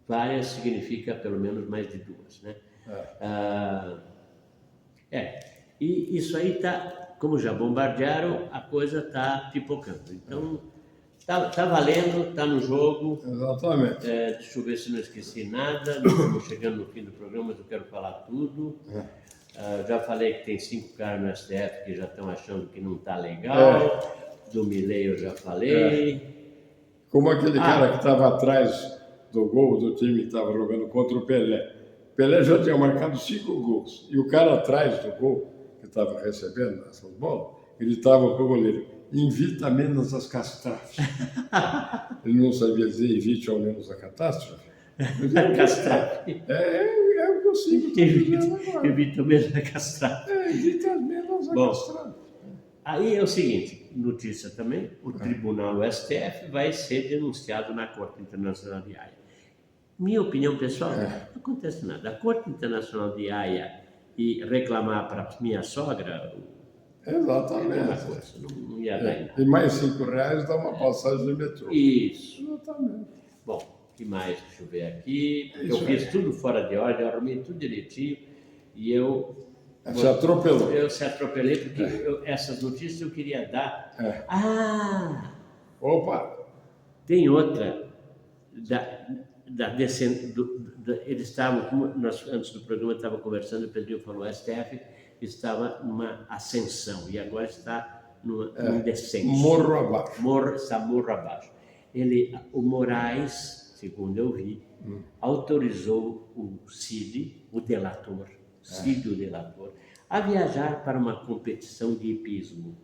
A: Várias significa pelo menos mais de 2, né? E isso aí está, como já bombardearam, a coisa está pipocando. Então, está valendo, está no jogo.
B: Exatamente.
A: Deixa eu ver se não esqueci nada, nós estamos chegando no fim do programa, mas eu quero falar tudo. Já falei que tem 5 caras no STF que já estão achando que não está legal. Do Milei eu já falei.
B: Como aquele cara que estava atrás do gol do time que estava jogando contra o Pelé. Pelé já tinha marcado 5 gols. E o cara atrás do gol, que estava recebendo essas bolas, ele estava com o goleiro: invita menos as catástrofes. Ele não sabia dizer evite ao menos a catástrofe.
A: Catástrofe.
B: É o que eu sinto.
A: Evita menos a catástrofe.
B: Evita menos a catástrofe.
A: Aí é o seguinte, notícia também: o tribunal, o STF, vai ser denunciado na Corte Internacional de Haia. Minha opinião pessoal, não acontece nada. A Corte Internacional de Haia e reclamar para minha sogra...
B: Exatamente.
A: Não ia dar em nada.
B: E mais R$5 dá uma passagem de metrô.
A: Isso.
B: Exatamente.
A: Bom, o que mais? Deixa eu ver aqui. Eu fiz tudo fora de ordem, eu arrumei tudo direitinho e eu...
B: Se atropelou.
A: Eu se atropelei porque essas notícias eu queria dar.
B: Opa!
A: Tem outra. Eles estavam, antes do programa, eu estava conversando, o Pedrinho falou: o STF estava numa ascensão e agora está num descenso.
B: Morro abaixo.
A: Está morro abaixo. O Moraes, segundo eu vi, autorizou o Cid, o delator, a viajar para uma competição de hipismo.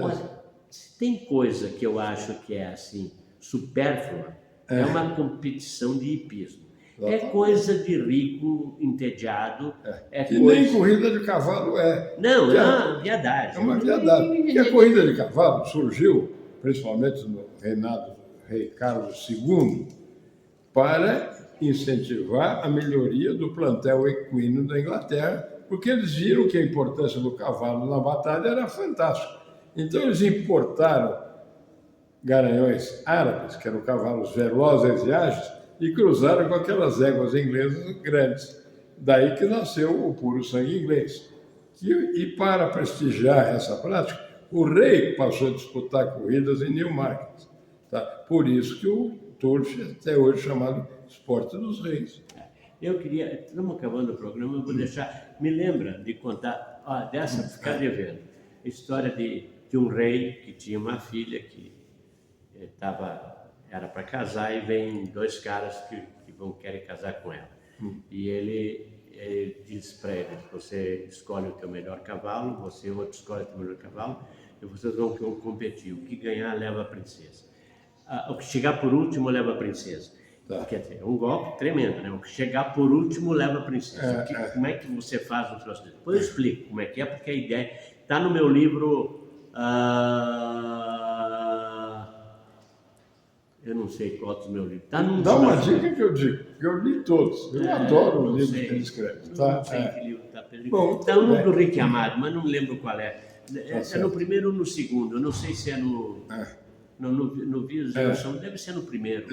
A: Olha, se tem coisa que eu acho que é assim, supérflua, é uma competição de hipismo. É coisa de rico, entediado.
B: Nem corrida de cavalo é.
A: Não, é uma viadagem.
B: É uma viadagem. Porque a corrida de cavalo surgiu, principalmente no reinado do rei Carlos II, para incentivar a melhoria do plantel equino da Inglaterra, porque eles viram que a importância do cavalo na batalha era fantástica. Então, eles importaram garanhões árabes, que eram cavalos velozes e ágeis, e cruzaram com aquelas éguas inglesas grandes. Daí que nasceu o puro sangue inglês. E para prestigiar essa prática, o rei passou a disputar corridas em Newmarket. Tá? Por isso que o Turf é até hoje chamado Esporte dos Reis.
A: Eu queria, estamos acabando o programa, eu vou deixar, me lembra de contar, dessa ficar devendo, a história de um rei que tinha uma filha que era para casar e vem dois caras que querem casar com ela. E ele diz para eles, você escolhe o teu melhor cavalo, você outro escolhe o teu melhor cavalo, e vocês vão competir. O que ganhar leva a princesa. O que chegar por último leva a princesa. Tá. Quer dizer, é um golpe tremendo, né? O que chegar por último leva a princesa. Como é que você faz o troço dele? Depois eu explico como é que é, porque a ideia está no meu livro. Eu não sei qual dos meus livros.
B: Dá uma dica que eu digo. Eu li todos. Eu adoro o livro que ele escreve. Tá?
A: Não sei que livro está perdido. Está no do Rick Amado, mas não lembro qual é. É no primeiro ou no segundo. Eu não sei se é no Vírus de Evolução. Deve ser no primeiro.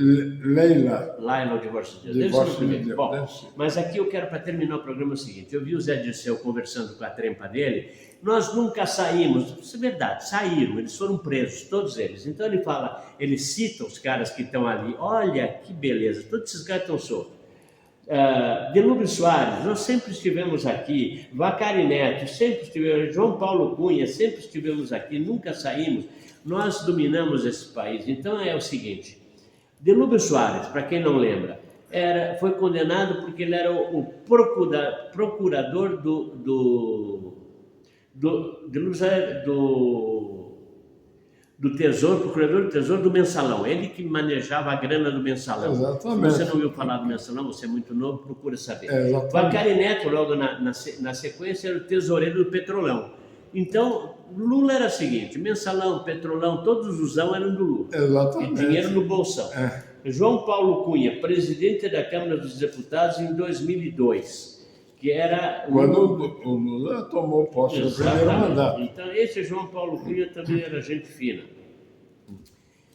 B: Laila,
A: o Divórcio de Deus. Deve ser no primeiro. Bom, mas aqui eu quero, para terminar o programa, o seguinte. Eu vi o Zé Dirceu conversando com a trempa dele. Nós nunca saímos, isso é verdade, saíram, eles foram presos, todos eles. Então ele cita os caras que estão ali, olha que beleza, todos esses caras estão soltos. Delúbio Soares, nós sempre estivemos aqui, Vacari Neto, sempre estivemos, João Paulo Cunha, sempre estivemos aqui, nunca saímos, nós dominamos esse país. Então é o seguinte, Delúbio Soares, para quem não lembra, foi condenado porque ele era o procurador do Tesouro, procurador do Tesouro do Mensalão. Ele que manejava a grana do Mensalão.
B: Exatamente.
A: Se você não ouviu falar do Mensalão, você é muito novo, procura saber.
B: Vacari
A: Neto, logo na sequência, era o tesoureiro do Petrolão. Então, Lula era o seguinte, Mensalão, Petrolão, todos os eram do Lula.
B: Exatamente.
A: E dinheiro no bolsão. João Paulo Cunha, presidente da Câmara dos Deputados em 2002. Que era
B: quando o Lula tomou posse no primeiro mandato.
A: Então, esse João Paulo Cunha também era gente fina.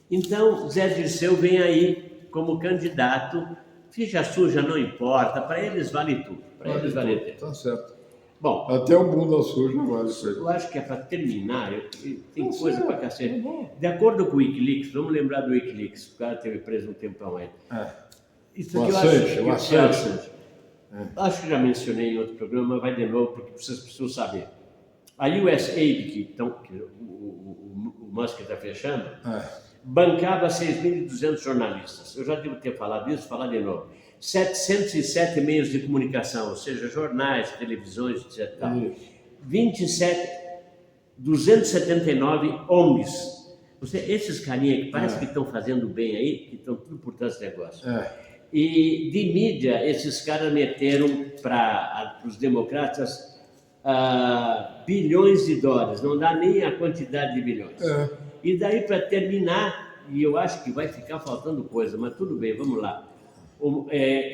A: Então, Zé Dirceu vem aí como candidato, ficha suja não importa, para eles vale tudo. Para eles vale tudo.
B: Tá certo.
A: Bom,
B: até o bunda suja vale isso aí.
A: Eu acho que é para terminar, tem coisa para cacete. De acordo com o Wikileaks, vamos lembrar do Wikileaks, o cara teve preso um tempão aí. Isso aqui
B: o Assange.
A: Acho que já mencionei em outro programa, mas vai de novo, porque vocês precisam saber. A USAID, que o Musk está fechando, bancava 6.200 jornalistas. Eu já devo ter falado isso, falar de novo. 707 meios de comunicação, ou seja, jornais, televisões, etc. 279 ONGs. Esses carinha que parece que estão fazendo bem aí, que estão tudo por trás desse negócio. E de mídia, esses caras meteram para os democratas bilhões de dólares, não dá nem a quantidade de bilhões. E daí, para terminar, e eu acho que vai ficar faltando coisa, mas tudo bem, vamos lá.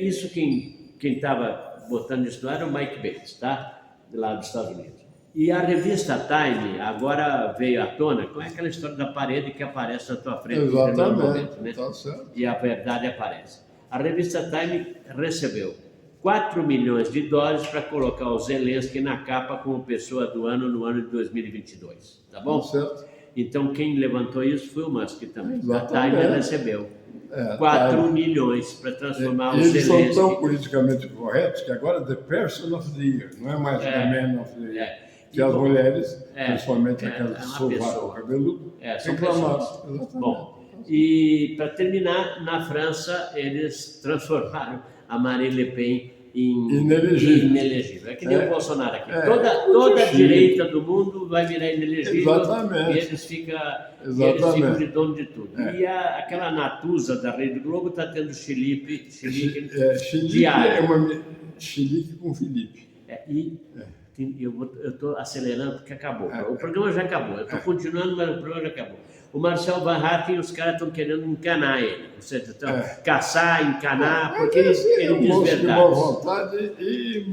A: Isso quem estava botando isso lá era o Mike Bates, tá? Lá dos Estados Unidos. E a revista Time agora veio à tona com aquela história da parede que aparece na tua frente.
B: Exatamente,
A: momento, né?
B: Tá certo.
A: E a verdade aparece. A revista Time recebeu 4 milhões de dólares para colocar o Zelensky na capa como pessoa do ano no ano de 2022. Tá bom?
B: Tá certo.
A: Então, quem levantou isso foi o Musk também.
B: Exatamente.
A: A Time recebeu 4 milhões para transformar o
B: Eles
A: Zelensky.
B: são tão politicamente corretos que agora é the person of the year, não é mais the man of the year. Que as mulheres, principalmente aquelas de sovaco cabeludo, reclamaram.
A: Bom, e para terminar, na França, eles transformaram a Marine Le Pen em inelegível. É que nem o Bolsonaro aqui. Toda a direita do mundo vai virar inelegível.
B: Exatamente.
A: E eles ficam de dono de tudo. E aquela Natuza da Rede Globo está tendo chilique diário.
B: É uma chilique com Felipe.
A: eu estou acelerando porque acabou. O programa já acabou. Eu estou continuando, mas o programa já acabou. O Marcel Van Hatten, os caras estão querendo encanar ele. Ou seja, caçar, encanar, porque ele diz verdade.
B: De boa vontade e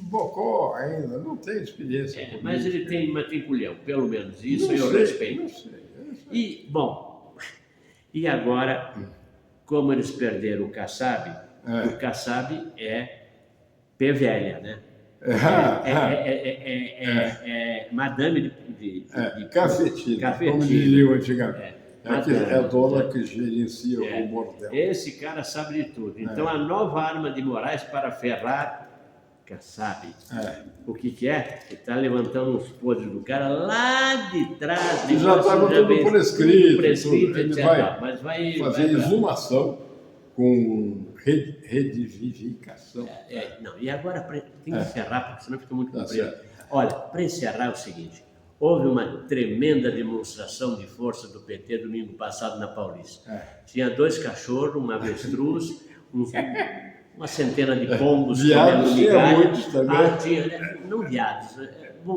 B: bocó ainda, não tem experiência.
A: Mas ele tem matriculhão, pelo menos isso eu respeito.
B: Não sei.
A: E, bom, e agora, como eles perderam o Kassab, o Kassab é pé velha, né? Madame de
B: cafetina, como diriam antigamente. É a dona que gerencia o bordel.
A: Esse cara sabe de tudo. Então, a nova arma de Moraes para ferrar Kassab. O que é? Ele está levantando os podres do cara lá de trás.
B: Já estava tudo por escrito,
A: etc. Mas vai
B: fazer exumação com redivivificação.
A: Não, e agora tem que encerrar, porque senão fica muito comprido. Olha, para encerrar é o seguinte, houve uma tremenda demonstração de força do PT domingo passado na Paulista. Tinha 2 cachorros, um avestruz, uma centena de pombos
B: comendo migalha.
A: Não viados,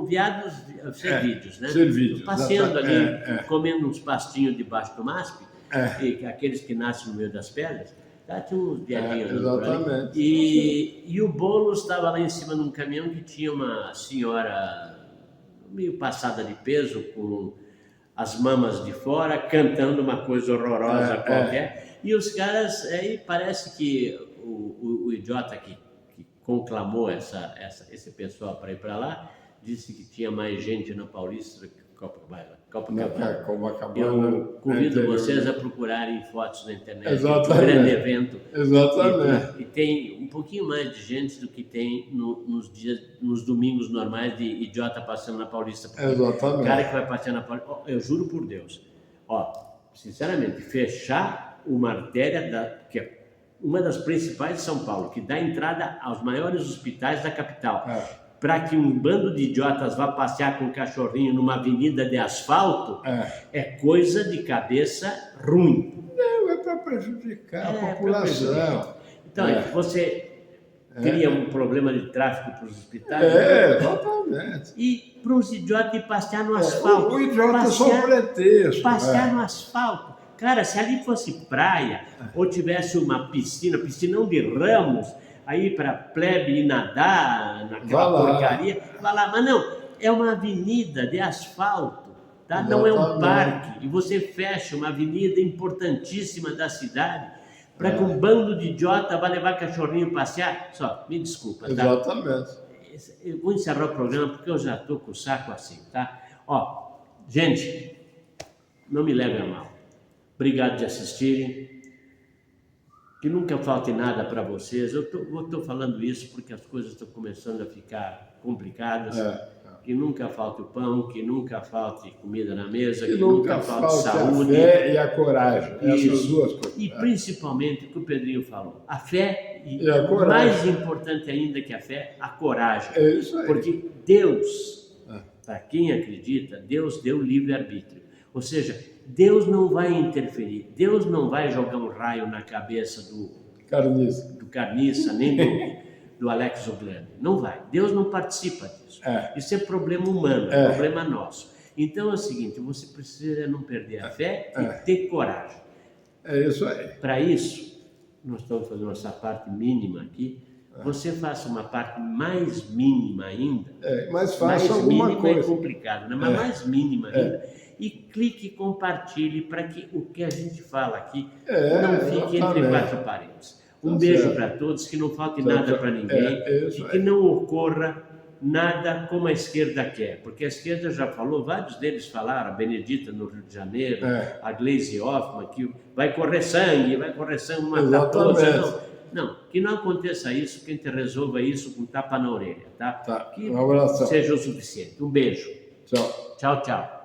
A: viados servídeos, né?
B: Servídeos.
A: Passeando ali, comendo uns pastinhos debaixo do MASP, aqueles que nascem no meio das pedras. Tinha uns viadinhos
B: exatamente.
A: E o Boulos estava lá em cima de um caminhão que tinha uma senhora meio passada de peso, com as mamas de fora, cantando uma coisa horrorosa qualquer. E os caras, aí parece que o idiota que conclamou esse pessoal para ir para lá, disse que tinha mais gente na Paulista do que Copacabana. Eu convido vocês a procurarem fotos na internet. Um grande evento.
B: Exatamente.
A: E tem um pouquinho mais de gente do que tem nos domingos normais de idiota passeando na Paulista.
B: Exatamente.
A: O cara que vai passear na Paulista, eu juro por Deus, sinceramente, fechar uma artéria que é uma das principais de São Paulo, que dá entrada aos maiores hospitais da capital, para que um bando de idiotas vá passear com um cachorrinho numa avenida de asfalto, é coisa de cabeça ruim.
B: Não, é para prejudicar a população.
A: Então, você cria um problema de tráfego para os hospitais.
B: Exatamente.
A: E para os idiotas ir passear no asfalto.
B: O idiota é só pretexto.
A: Passear no asfalto. Cara, se ali fosse praia, ou tivesse uma piscina não de ramos, aí para plebe ir nadar naquela porcaria, vai lá. Mas não, é uma avenida de asfalto, tá? Não é um parque. E você fecha uma avenida importantíssima da cidade para que um bando de idiota vá levar cachorrinho passear. Só, me desculpa, tá?
B: Exatamente.
A: Eu vou encerrar o programa porque eu já estou com o saco assim, tá? Gente, não me levem a mal. Obrigado de assistirem. Que nunca falte nada para vocês. Eu estou falando isso porque as coisas estão começando a ficar complicadas. Que nunca falte o pão, que nunca falte comida na mesa, que nunca falte saúde.
B: A fé e a coragem. Essas duas coisas.
A: E principalmente o que o Pedrinho falou. A fé e a coragem. Mais importante ainda que a fé, a coragem.
B: É isso aí.
A: Porque Deus, para quem acredita, Deus deu livre-arbítrio. Ou seja, Deus não vai interferir, Deus não vai jogar um raio na cabeça do Carniça, nem do Alex Oglani. Não vai. Deus não participa disso. Isso é problema humano, é problema nosso. Então é o seguinte, você precisa não perder a fé e ter coragem.
B: É isso aí.
A: Para isso, nós estamos fazendo essa parte mínima aqui. Você faça uma parte mais mínima ainda.
B: Mas faça alguma coisa.
A: Mais mínima é complicado, né? Mas mais mínima ainda. E clique e compartilhe para que o que a gente fala aqui não fique entre 4 paredes. Um beijo para todos, que não falte nada para ninguém e que não ocorra nada como a esquerda quer. Porque a esquerda já falou, vários deles falaram, a Benedita no Rio de Janeiro, a Gleisi Hoffmann, que vai correr sangue, matar todos. Não, que não aconteça isso, que a gente resolva isso com tapa na orelha, tá? Que
B: um abraço.
A: Seja o suficiente. Um beijo.
B: Tchau.
A: Tchau, tchau.